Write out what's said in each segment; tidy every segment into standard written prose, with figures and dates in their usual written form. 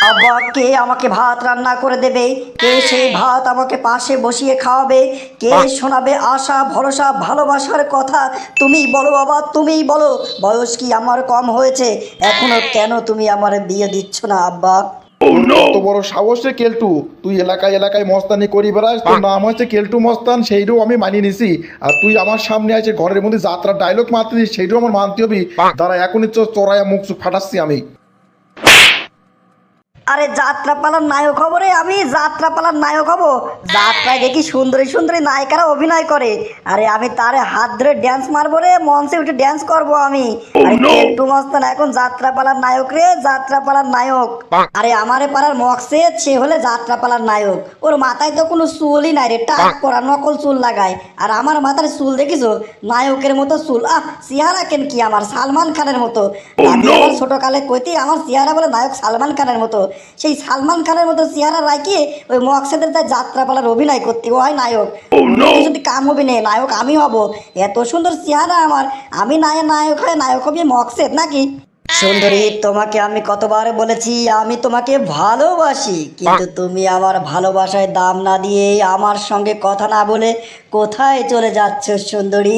আব্বা কে আমাকে ভাত রান্না করে দেবে? কে সেই ভাত আমাকে পাশে বসিয়ে খাওয়াবে? কে শোনাবে আশা ভরসা ভালোবাসার কথা? তুমিই বলো বাবা, তুমিই বলো। বয়স কি আমার কম হয়েছে? এখনো কেন তুমি আমার বিয়ে দিচ্ছ না আব্বা? তোর কত বড় সাহস রে কেলটু, তুই এলাকায় এলাকায় মস্তানি করি বেড়াস, তোর নাম হচ্ছে কেলটু মস্তান, সেইটাও আমি মানিয়ে নিছি। আর তুই আমার সামনে আছে ঘরের মধ্যে যাত্রার ডায়লগ মারতেছিস, সেইটাও আমার মানতে হবে। দাঁড়া এখনই চড়াইয়া মুখ চুখ ফাটাচ্ছি আমি। আরে যাত্রাপালার নায়ক হব রে, আমি যাত্রাপালার নায়ক হব। যাত্রায় দেখি সুন্দরী সুন্দরী নায়িকারা অভিনয় করে, আরে আমি তারে হাত ধরে ড্যান্স মারবো রে, মঞ্চে উঠে ড্যান্স করব আমি। আরে কেলটু মস্তান এখন যাত্রাপালার নায়ক রে, যাত্রাপালার নায়ক। আরে আমারে পাড়ার মকসেদ, সে হলে যাত্রাপালার নায়ক। ওর মাথায় তো কোনো চুলই নাই রে, টাক করা নকল চুল লাগায়। আর আমার মাথার চুল দেখিছো? নায়কের মতো চুল। চেহারা কেন কি আমার সালমান খানের মতো। দাদি আমার ছোট কালে কইতে আমার চেহারা বলে নায়ক সালমান খানের মতো। সেই সালমান খানের মতো চেহারা রাখি ওই মকসেদের তার যাত্রাপালার অভিনয় করতে, ও হয় নায়ক। যদি কাম হবে না, নায়ক আমি হব। এত সুন্দর চেহারা আমার, আমি নায়ক হয় নায়ক হবে মকসেদ নাকি? সুন্দরী, তোমাকে আমি কতবার বলেছি আমি তোমাকে ভালোবাসি, কিন্তু তুমি আমার ভালোবাসায় দাম না দিয়ে আমার সঙ্গে কথা না বলে কোথায় চলে যাচ্ছ সুন্দরী?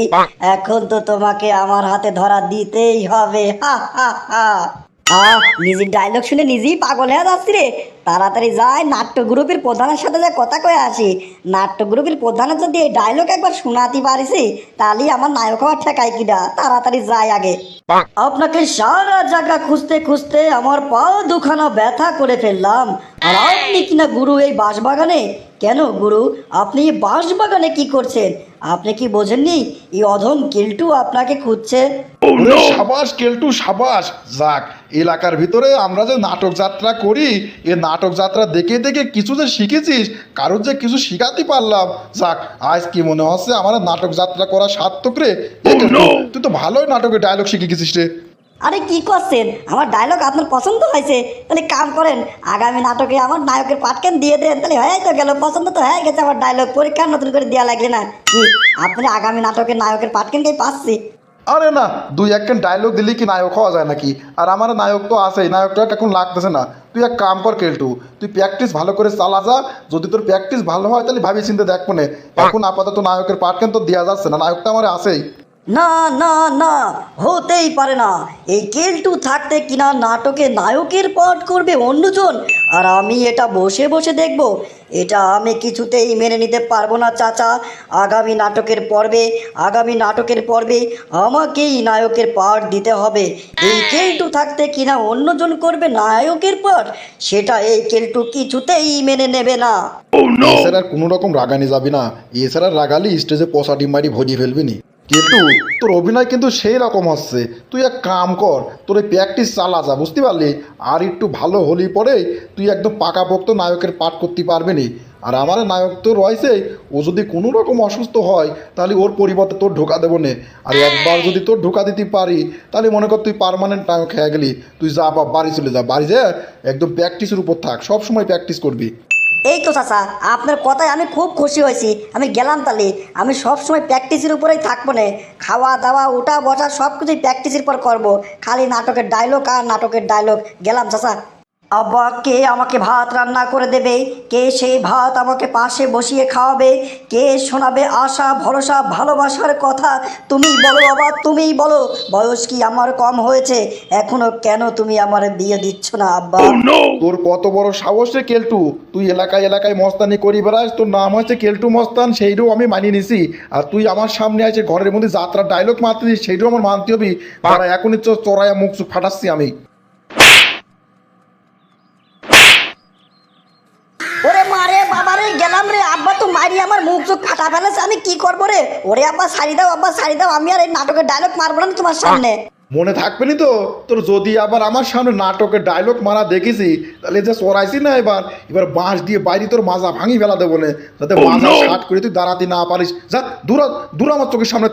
এখন তো তোমাকে আমার হাতে ধরা দিতেই হবে। হা হা হা। নিজের ডায়লগ শুনে নিজেই পাগল হয়ে যাচ্ছি রে। তাড়াতাড়ি যাই নাট্য গ্রুপের প্রধানের সাথে যা কথা কয়ে আসি। নাট্য গ্রুপের প্রধানের যদি এই ডায়লগ একবার শোনাতে পারিছি, তাহলেই আমার নায়ক হওয়ার ঠেকাই কিনা। তাড়াতাড়ি যাই আগে। আপনাকে সারা জায়গা খুঁজতে খুঁজতে আমার পা দুখানা ব্যথা করে ফেললাম। আর আপনি কিনা গুরু এই বাঁশবাগানে? কেন গুরু, আপনি এই বাঁশবাগানে কি করছেন? আপনি কি বোঝেননি এই অধম কিল্টু আপনাকে খুঁজছে? ওরে সাবাস কেলটু সাবাস। যাক, এলাকার ভিতরে আমরা যে নাটক যাত্রা করি, এ নাটক যাত্রা দেখে দেখে কিছু যে শিখেছিস, কারোর যে কিছু শিখাতে পারলাম। যাক, আজ কি মনে হচ্ছে আমার নাটক যাত্রা করা সার্থক রে। এ কেলটু, তুই তো ভালোই নাটকের ডায়লগ শিখে গেছিস রে। আরে কি করছেন? আমার ডায়লগ আপনার পছন্দ হয়েছে? তাহলে কাম করেন, আগামী নাটকে আমার নায়কের পাটকেন দিয়ে দেন, তাহলে হয়ে তো গেল। পছন্দ তো হয়ে গেছে আমার ডায়লগ, পরীক্ষা নতুন করে দেওয়া লাগলে না কি? আপনি আগামী নাটকে নায়কের পাটকেনটাই পাচ্ছি। আরে না, দুই একখান ডায়লগ দিলে কি নায়ক হওয়া যায় নাকি? আর আমার নায়ক তো আছেই, নায়কটা এখন লাগতেছে না। তুই এক কাম কর কেলটু, তুই প্র্যাকটিস ভালো করে চালা যা। যদি তোর প্র্যাকটিস ভালো হয় তাহলে ভাবি চিন্তে দেখবো না। এখন আপাতত নায়কের পাটকেন তো দেওয়া যাচ্ছে না, নায়কটা আমার আছেই। না না না, হতেই পারে না। এই কেলটু থাকতে কিনা নাটকে নায়কের পাঠ করবে অন্যজন, আর আমি এটা বসে বসে দেখব? এটা আমি কিছুতেই মেনে নিতে পারবো না চাচা। আগামী নাটকের পর্বে আমাকেই নায়কের পাঠ দিতে হবে। এই কেলটু থাকতে কিনা অন্যজন করবে নায়কের পাঠ, সেটা এই কেলটু কিছুতেই মেনে নেবে না। এছাড়া আর কোনো রকম রাগানি যাবি না। এছাড়া রাগালি স্টেজে পশা ডিমারি ভরিয়ে ফেলবি নি। কিন্তু তোর অভিনয় কিন্তু সেই রকম হচ্ছে। তুই এক কাম কর, তোর এই প্র্যাকটিস চালা যা, বুঝতে পারলি? আর একটু ভালো হলি পরে তুই একদম পাকাপোক্ত নায়কের পাঠ করতে পারবি নি। আর আমার নায়ক তো রয়েছে, ও যদি কোনো রকম অসুস্থ হয় তাহলে ওর পরিবর্তে তোর ঢোকা দেবো নে। আর একবার যদি তোর ঢোকা দিতে পারি তাহলে মনে কর তুই পার্মানেন্ট নায়ক হয়ে গেলি। তুই যা বাড়ি চলে যা, বাড়ি যা একদম প্র্যাকটিসের উপর থাক, সব সময় প্র্যাকটিস করবি। এই তো চাচা, আপনার কথায় আমি খুব খুশি হয়েছি। আমি গেলাম তাহলে। আমি সব সময় প্র্যাকটিসের উপরেই থাকবো না। খাওয়া দাওয়া ওঠা বসা সব কিছুই প্র্যাকটিসের পর করবো। খালি নাটকের ডায়লগ আর নাটকের ডায়লগ। গেলাম চাচা। আব্বা কে আমাকে ভাত রান্না করে দেবে? কে সেই ভাত আমাকে পাশে বসিয়ে খাওয়াবে? কে শোনাবে আশা ভরসা ভালোবাসার কথা? তুমিই বলো বাবা, তুমিই বলো। বয়স কি আমার কম হয়েছে? এখনো কেন তুমি আমার বিয়ে দিচ্ছ না আব্বা? তোর কত বড় সাহস রে কেলটু, তুই এলাকায় এলাকায় মস্তানি করি বেড়াস, তোর নাম হচ্ছে কেলটু মস্তান, সেইটাও আমি মানিয়ে নিছি। আর তুই আমার সামনে আছে ঘরের মধ্যে যাত্রার ডায়লগ মারতেছিস, সেইটাও আমার মানতে হবে। তারা এখনই চড়াইয়া মুখ চুখ ফাটাচ্ছি আমি। ওরে মারে বাবা রে, গেলাম রে। আব্বা তো মারি আমার মুখ চোখ ফাটা ফেলেছে, আমি কি করবো রে? ওরে আব্বা সারি দাও, আব্বা সারি দাও। আমি আর এই নাটকের ডায়লগ মারবো না তোমার সামনে। মনে থাকবে নি তো তোর? যদি আবার আমার সামনে নাটকের ডায়লগ মারা দেখেছি তাহলে যে চড়াইছি না, এবার এবার বাঁশ দিয়ে বাইরে তোর মাজা ভাঙি ফেলা দেবো না, যাতে মাজা শার্ট করে তুই দাঁড়াতে না পারিস। যা দূর দূর আমার চোখের সামনে।